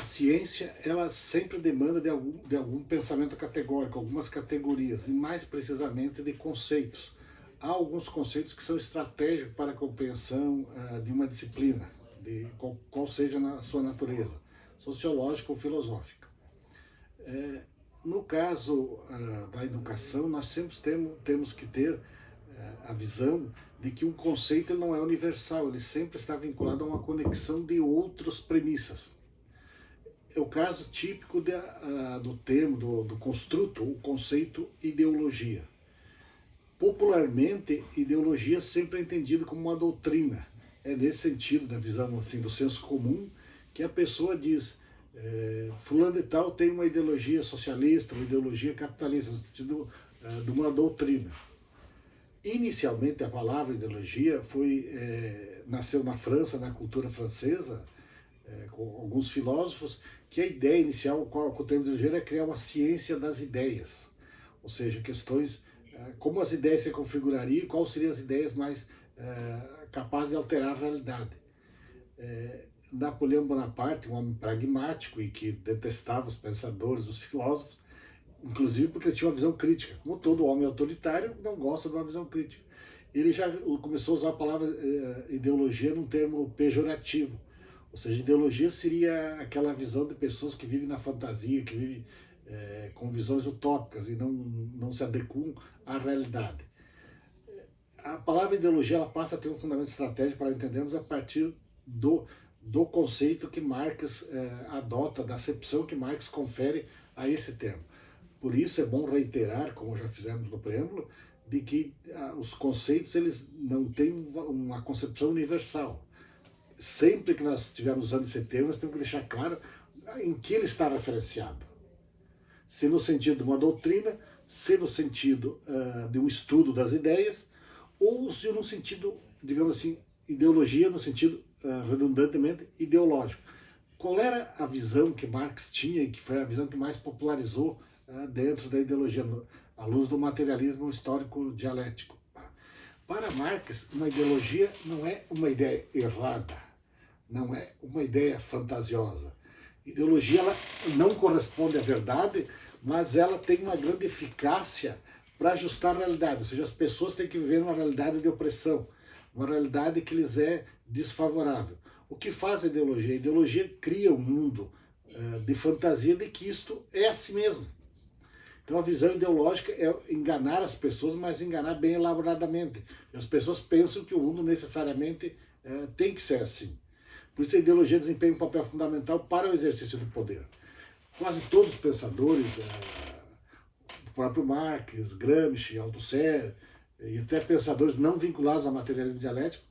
ciência, ela sempre demanda de algum pensamento categórico, algumas categorias, e mais precisamente de conceitos. Há alguns conceitos que são estratégicos para a compreensão de uma disciplina, de qual seja a sua natureza, sociológica ou filosófica. No caso da educação, nós sempre temos que ter a visão de que um conceito ele não é universal, ele sempre está vinculado a uma conexão de outras premissas. É o caso típico do termo, do construto, o conceito ideologia. Popularmente, ideologia sempre é entendido como uma doutrina. É nesse sentido, da visão assim, do senso comum, que a pessoa diz fulano de tal tem uma ideologia socialista, uma ideologia capitalista, no sentido de uma doutrina. Inicialmente, a palavra ideologia nasceu na França, na cultura francesa, com alguns filósofos, que a ideia inicial com o termo ideologia era criar uma ciência das ideias, ou seja, questões como as ideias se configurariam e quais seriam as ideias mais capazes de alterar a realidade. Napoleão Bonaparte, um homem pragmático e que detestava os pensadores, os filósofos, inclusive porque eles tinham uma visão crítica. Como todo homem autoritário, não gosta de uma visão crítica. Ele já começou a usar a palavra ideologia num termo pejorativo. Ou seja, ideologia seria aquela visão de pessoas que vivem na fantasia, que vivem com visões utópicas e não se adequam à realidade. A palavra ideologia ela passa a ter um fundamento estratégico para entendermos a partir do conceito que Marx adota, da acepção que Marx confere a esse termo. Por isso é bom reiterar, como já fizemos no preâmbulo, de que os conceitos eles não têm uma concepção universal. Sempre que nós estivermos usando esse termo, nós temos que deixar claro em que ele está referenciado. Se no sentido de uma doutrina, se no sentido de um estudo das ideias, ou se no sentido, digamos assim, ideologia no sentido redundantemente ideológico. Qual era a visão que Marx tinha e que foi a visão que mais popularizou dentro da ideologia, à luz do materialismo histórico dialético? Para Marx, uma ideologia não é uma ideia errada, não é uma ideia fantasiosa. Ideologia ela não corresponde à verdade, mas ela tem uma grande eficácia para ajustar a realidade, ou seja, as pessoas têm que viver uma realidade de opressão, uma realidade que lhes é desfavorável. O que faz a ideologia? A ideologia cria um mundo de fantasia de que isto é assim mesmo. Então a visão ideológica é enganar as pessoas, mas enganar bem elaboradamente. As pessoas pensam que o mundo necessariamente tem que ser assim. Por isso a ideologia desempenha um papel fundamental para o exercício do poder. Quase todos os pensadores, o próprio Marx, Gramsci, Althusser, e até pensadores não vinculados ao materialismo dialético,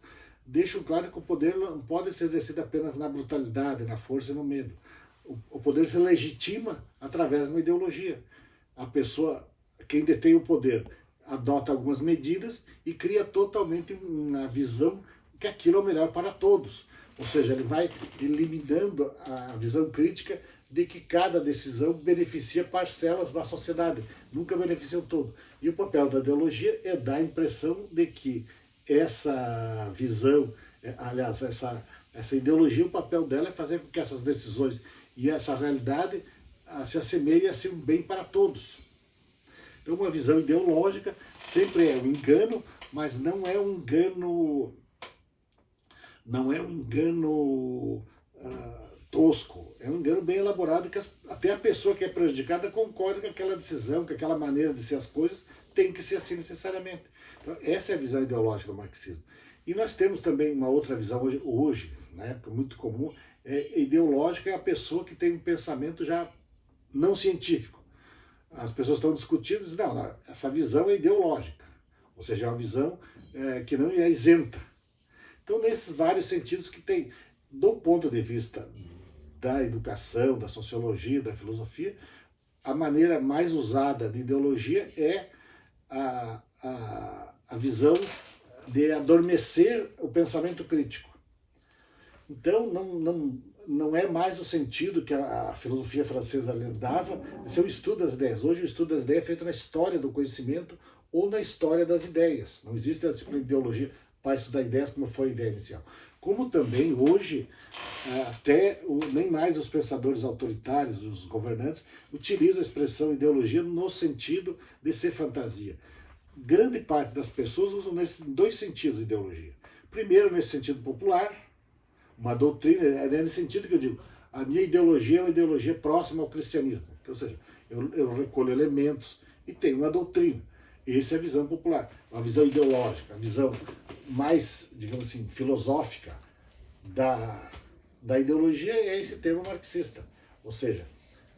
deixam claro que o poder não pode ser exercido apenas na brutalidade, na força e no medo. O poder se legitima através de uma ideologia. A pessoa, quem detém o poder, adota algumas medidas e cria totalmente uma visão que aquilo é o melhor para todos. Ou seja, ele vai eliminando a visão crítica de que cada decisão beneficia parcelas da sociedade, nunca beneficia o todo. E o papel da ideologia é dar a impressão de que essa visão, aliás, essa ideologia, o papel dela é fazer com que essas decisões e essa realidade se assemelhem a ser um bem para todos. Então uma visão ideológica sempre é um engano, mas não é um engano tosco, é um engano bem elaborado que até a pessoa que é prejudicada concorda que aquela decisão, que aquela maneira de ser as coisas tem que ser assim necessariamente. Então, essa é a visão ideológica do marxismo. E nós temos também uma outra visão hoje, na época muito comum, ideológica é a pessoa que tem um pensamento já não científico. As pessoas estão discutindo e dizem, não, essa visão é ideológica, ou seja, é uma visão que não é isenta. Então, nesses vários sentidos que tem, do ponto de vista da educação, da sociologia, da filosofia, a maneira mais usada de ideologia é a visão de adormecer o pensamento crítico. Então, não é mais o sentido que a filosofia francesa dava de ser o estudo das ideias. Hoje o estudo das ideias é feito na história do conhecimento ou na história das ideias. Não existe a disciplina de ideologia para estudar ideias como foi a ideia inicial. Como também hoje Até nem mais os pensadores autoritários, os governantes, utilizam a expressão ideologia no sentido de ser fantasia. Grande parte das pessoas usam em dois sentidos ideologia. Primeiro, nesse sentido popular, uma doutrina, é nesse sentido que eu digo, a minha ideologia é uma ideologia próxima ao cristianismo. Ou seja, eu recolho elementos e tenho uma doutrina. Essa é a visão popular, uma visão ideológica, a visão mais, digamos assim, filosófica da ideologia é esse termo marxista. Ou seja,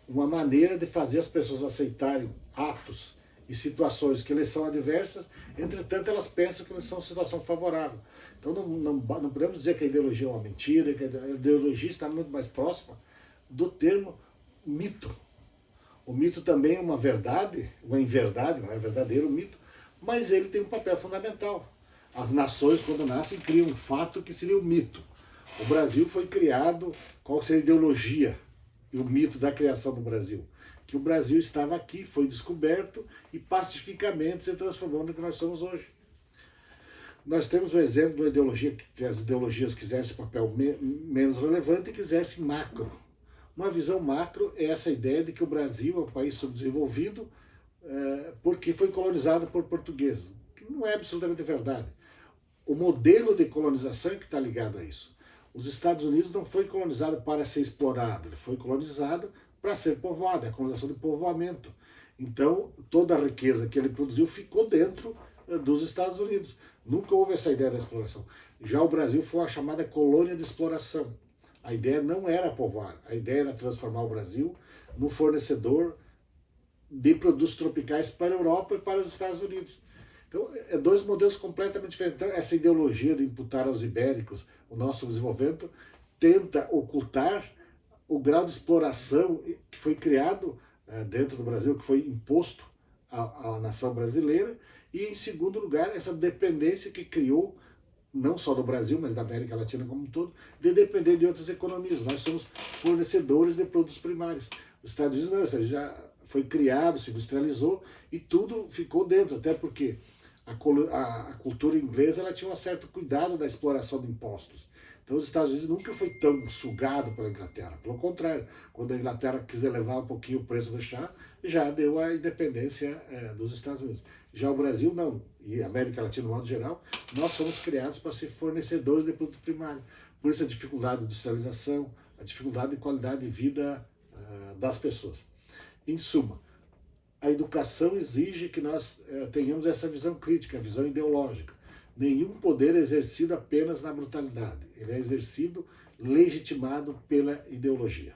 uma maneira de fazer as pessoas aceitarem atos e situações que lhes são adversas, entretanto elas pensam que eles são situação favorável. Então não podemos dizer que a ideologia é uma mentira, que a ideologia está muito mais próxima do termo mito. O mito também é uma verdade, uma inverdade, não é verdadeiro o mito, mas ele tem um papel fundamental. As nações, quando nascem, criam um fato que seria o mito. O Brasil foi criado, qual seria a ideologia e o mito da criação do Brasil? Que o Brasil estava aqui, foi descoberto e pacificamente se transformou no que nós somos hoje. Nós temos o exemplo de uma ideologia que as ideologias que exercem papel menos relevante e que exercem macro. Uma visão macro é essa ideia de que o Brasil é um país subdesenvolvido porque foi colonizado por portugueses, que não é absolutamente verdade. O modelo de colonização é que está ligado a isso. Os Estados Unidos não foi colonizado para ser explorado, ele foi colonizado para ser povoado, é a colonização de povoamento. Então, toda a riqueza que ele produziu ficou dentro dos Estados Unidos. Nunca houve essa ideia da exploração. Já o Brasil foi a chamada colônia de exploração. A ideia não era povoar, a ideia era transformar o Brasil no fornecedor de produtos tropicais para a Europa e para os Estados Unidos. Então, é dois modelos completamente diferentes. Então, essa ideologia de imputar aos ibéricos o nosso desenvolvimento tenta ocultar o grau de exploração que foi criado dentro do Brasil, que foi imposto à nação brasileira, e, em segundo lugar, essa dependência que criou, não só do Brasil, mas da América Latina como um todo, de depender de outras economias. Nós somos fornecedores de produtos primários. Os Estados Unidos não, seja, já foi criado, se industrializou e tudo ficou dentro, até porque a cultura inglesa ela tinha um certo cuidado da exploração de impostos. Então os Estados Unidos nunca foi tão sugado pela Inglaterra. Pelo contrário, quando a Inglaterra quis elevar um pouquinho o preço do chá, já deu a independência dos Estados Unidos. Já o Brasil não, e a América Latina no modo geral, nós somos criados para ser fornecedores de produto primário. Por isso a dificuldade de industrialização, a dificuldade de qualidade de vida das pessoas. Em suma, a educação exige que nós tenhamos essa visão crítica, a visão ideológica. Nenhum poder é exercido apenas na brutalidade. Ele é exercido, legitimado pela ideologia.